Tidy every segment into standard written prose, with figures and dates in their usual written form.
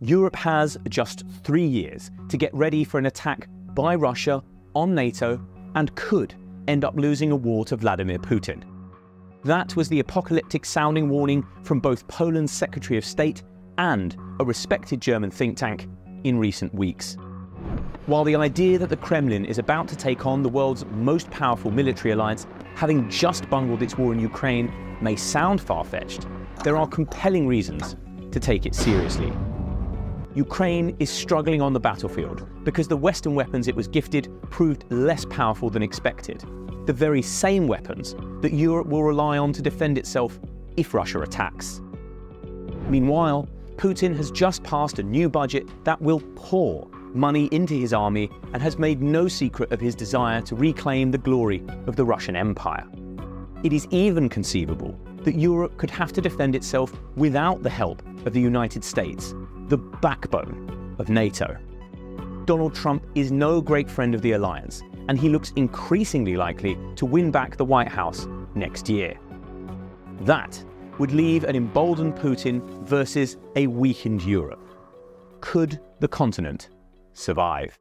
Europe has just 3 years to get ready for an attack by Russia on NATO and could end up losing a war to Vladimir Putin. That was the apocalyptic-sounding warning from both Poland's Secretary of State and a respected German think tank in recent weeks. While the idea that the Kremlin is about to take on the world's most powerful military alliance, having just bungled its war in Ukraine, may sound far-fetched, there are compelling reasons to take it seriously. Ukraine is struggling on the battlefield because the Western weapons it was gifted proved less powerful than expected, the very same weapons that Europe will rely on to defend itself if Russia attacks. Meanwhile, Putin has just passed a new budget that will pour money into his army and has made no secret of his desire to reclaim the glory of the Russian Empire. It is even conceivable that Europe could have to defend itself without the help of the United States, the backbone of NATO. Donald Trump is no great friend of the alliance, and he looks increasingly likely to win back the White House next year. That would leave an emboldened Putin versus a weakened Europe. Could the continent survive?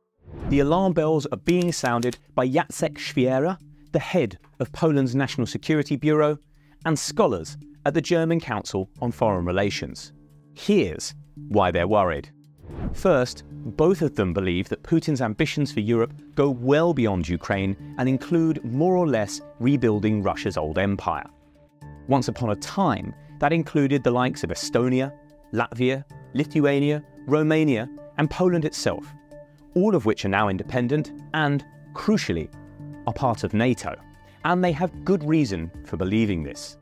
The alarm bells are being sounded by Jacek Świera, the head of Poland's National Security Bureau, and scholars at the German Council on Foreign Relations. Here's why they're worried. First, both of them believe that Putin's ambitions for Europe go well beyond Ukraine and include more or less rebuilding Russia's old empire. Once upon a time, that included the likes of Estonia, Latvia, Lithuania, Romania, and Poland itself, all of which are now independent and, crucially, are part of NATO. And they have good reason for believing this.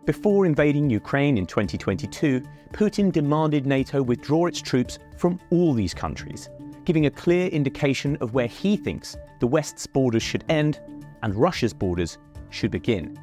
Before invading Ukraine in 2022, Putin demanded NATO withdraw its troops from all these countries, giving a clear indication of where he thinks the West's borders should end and Russia's borders should begin.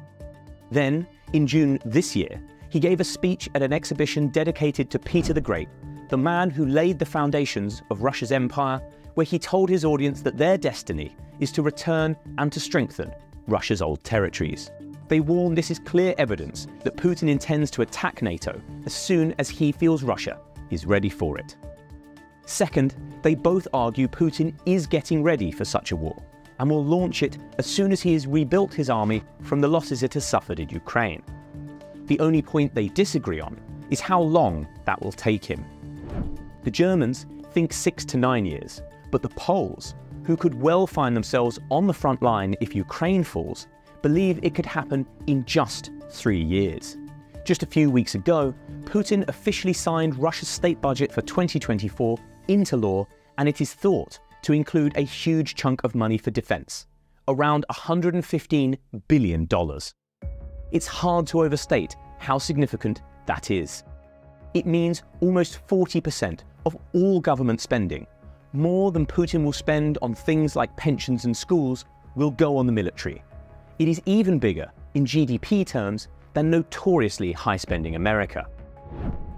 Then, in June this year, he gave a speech at an exhibition dedicated to Peter the Great, the man who laid the foundations of Russia's empire, where he told his audience that their destiny is to return and to strengthen Russia's old territories. They warn this is clear evidence that Putin intends to attack NATO as soon as he feels Russia is ready for it. Second, they both argue Putin is getting ready for such a war and will launch it as soon as he has rebuilt his army from the losses it has suffered in Ukraine. The only point they disagree on is how long that will take him. The Germans think 6 to 9 years, but the Poles, who could well find themselves on the front line if Ukraine falls, believe it could happen in just 3 years. Just a few weeks ago, Putin officially signed Russia's state budget for 2024 into law, and it is thought to include a huge chunk of money for defense, around $115 billion. It's hard to overstate how significant that is. It means almost 40% of all government spending, more than Putin will spend on things like pensions and schools, will go on the military. It is even bigger in GDP terms than notoriously high-spending America.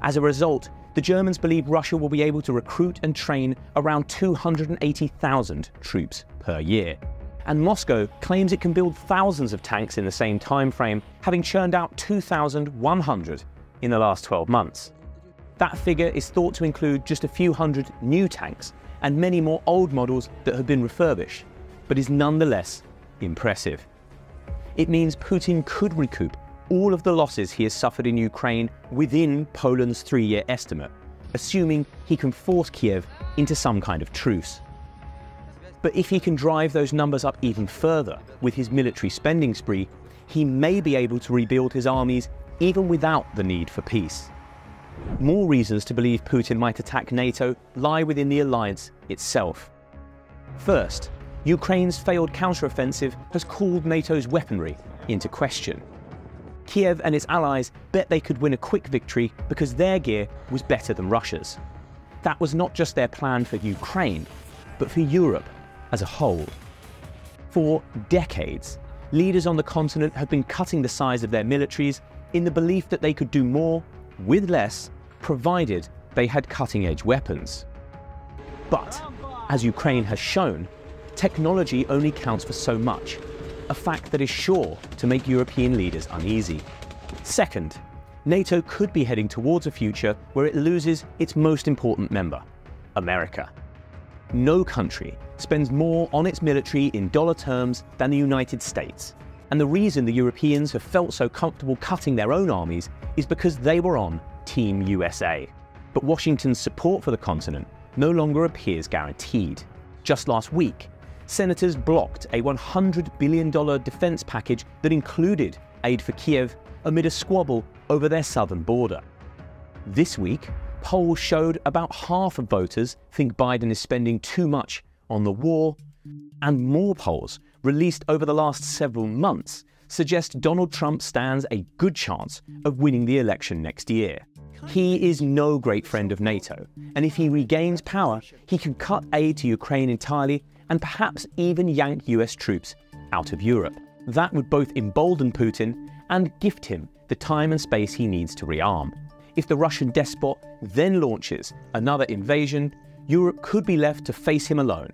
As a result, the Germans believe Russia will be able to recruit and train around 280,000 troops per year. And Moscow claims it can build thousands of tanks in the same time frame, having churned out 2,100 in the last 12 months. That figure is thought to include just a few hundred new tanks and many more old models that have been refurbished, but is nonetheless impressive. It means Putin could recoup all of the losses he has suffered in Ukraine within Poland's 3-year estimate, assuming he can force Kiev into some kind of truce. But if he can drive those numbers up even further with his military spending spree, he may be able to rebuild his armies even without the need for peace. More reasons to believe Putin might attack NATO lie within the alliance itself. First, Ukraine's failed counteroffensive has called NATO's weaponry into question. Kiev and its allies bet they could win a quick victory because their gear was better than Russia's. That was not just their plan for Ukraine, but for Europe as a whole. For decades, leaders on the continent have been cutting the size of their militaries in the belief that they could do more with less, provided they had cutting-edge weapons. But, as Ukraine has shown, technology only counts for so much, a fact that is sure to make European leaders uneasy. Second, NATO could be heading towards a future where it loses its most important member, America. No country spends more on its military in dollar terms than the United States, and the reason the Europeans have felt so comfortable cutting their own armies is because they were on Team USA. But Washington's support for the continent no longer appears guaranteed. Just last week, senators blocked a $100 billion defense package that included aid for Kiev amid a squabble over their southern border. This week, polls showed about half of voters think Biden is spending too much on the war, and more polls released over the last several months suggest Donald Trump stands a good chance of winning the election next year. He is no great friend of NATO, and if he regains power, he can cut aid to Ukraine entirely and perhaps even yank US troops out of Europe. That would both embolden Putin and gift him the time and space he needs to rearm. If the Russian despot then launches another invasion, Europe could be left to face him alone.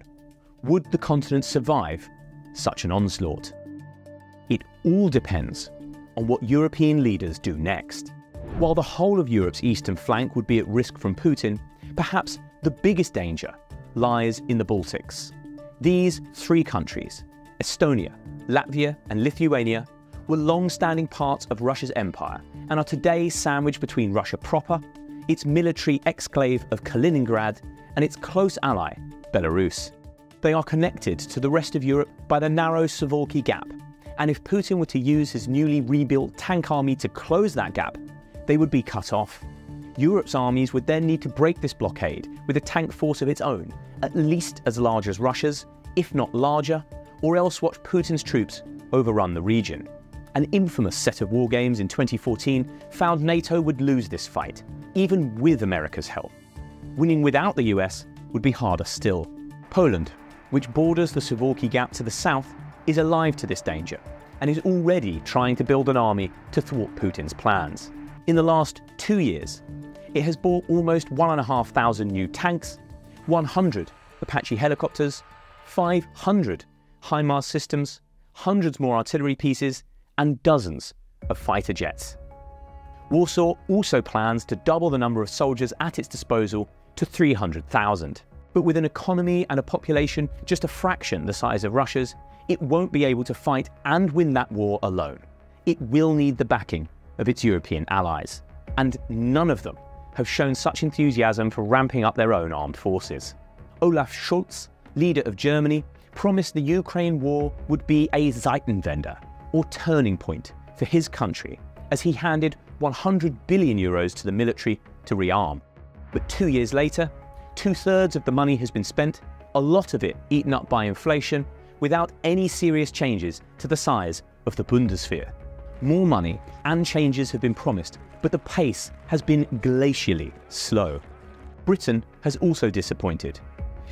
Would the continent survive such an onslaught? It all depends on what European leaders do next. While the whole of Europe's eastern flank would be at risk from Putin, perhaps the biggest danger lies in the Baltics. These three countries, Estonia, Latvia and Lithuania, were long-standing parts of Russia's empire and are today sandwiched between Russia proper, its military exclave of Kaliningrad, and its close ally, Belarus. They are connected to the rest of Europe by the narrow Suwalki Gap, and if Putin were to use his newly rebuilt tank army to close that gap, they would be cut off. Europe's armies would then need to break this blockade with a tank force of its own, at least as large as Russia's, if not larger, or else watch Putin's troops overrun the region. An infamous set of war games in 2014 found NATO would lose this fight, even with America's help. Winning without the US would be harder still. Poland, which borders the Suwalki Gap to the south, is alive to this danger and is already trying to build an army to thwart Putin's plans. In the last 2 years, it has bought almost 1,500 new tanks, 100 Apache helicopters, 500 HIMARS systems, hundreds more artillery pieces, and dozens of fighter jets. Warsaw also plans to double the number of soldiers at its disposal to 300,000. But with an economy and a population just a fraction the size of Russia's, it won't be able to fight and win that war alone. It will need the backing of its European allies, and none of them have shown such enthusiasm for ramping up their own armed forces. Olaf Scholz, leader of Germany, promised the Ukraine war would be a Zeitenwende, or turning point, for his country, as he handed 100 billion euros to the military to rearm. But 2 years later, 2/3 of the money has been spent, a lot of it eaten up by inflation, without any serious changes to the size of the Bundeswehr. More money and changes have been promised, but the pace has been glacially slow. Britain has also disappointed.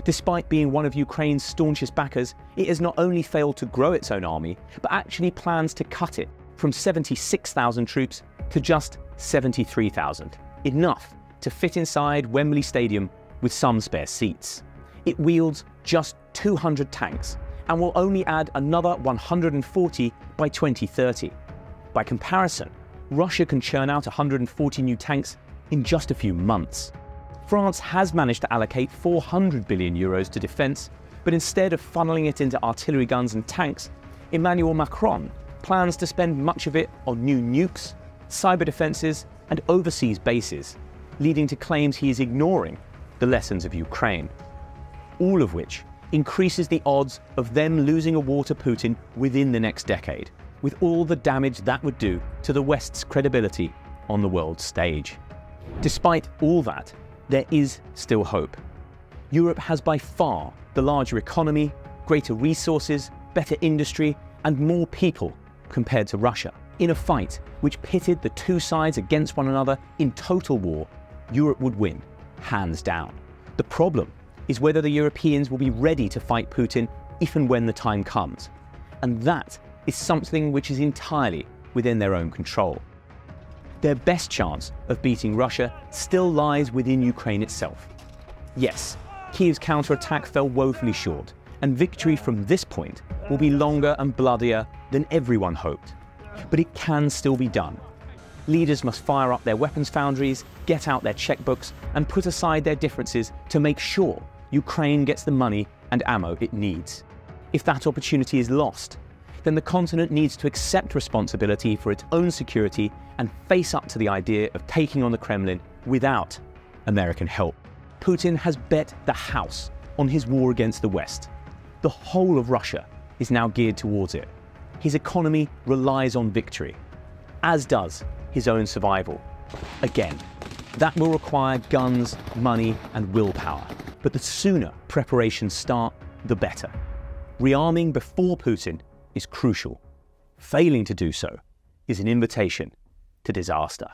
Despite being one of Ukraine's staunchest backers, it has not only failed to grow its own army, but actually plans to cut it from 76,000 troops to just 73,000. Enough to fit inside Wembley Stadium with some spare seats. It wields just 200 tanks and will only add another 140 by 2030. By comparison, Russia can churn out 140 new tanks in just a few months. France has managed to allocate 400 billion euros to defence, but instead of funneling it into artillery guns and tanks, Emmanuel Macron plans to spend much of it on new nukes, cyber defences and overseas bases, leading to claims he is ignoring the lessons of Ukraine. All of which increases the odds of them losing a war to Putin within the next decade, with all the damage that would do to the West's credibility on the world stage. Despite all that, there is still hope. Europe has by far the larger economy, greater resources, better industry, and more people compared to Russia. In a fight which pitted the two sides against one another in total war, Europe would win, hands down. The problem is whether the Europeans will be ready to fight Putin if and when the time comes. And that is something which is entirely within their own control. Their best chance of beating Russia still lies within Ukraine itself. Yes, Kiev's counterattack fell woefully short, and victory from this point will be longer and bloodier than everyone hoped. But it can still be done. Leaders must fire up their weapons foundries, get out their checkbooks, and put aside their differences to make sure Ukraine gets the money and ammo it needs. If that opportunity is lost, then the continent needs to accept responsibility for its own security and face up to the idea of taking on the Kremlin without American help. Putin has bet the house on his war against the West. The whole of Russia is now geared towards it. His economy relies on victory, as does his own survival. Again, that will require guns, money, and willpower. But the sooner preparations start, the better. Rearming before Putin is crucial. Failing to do so is an invitation to disaster.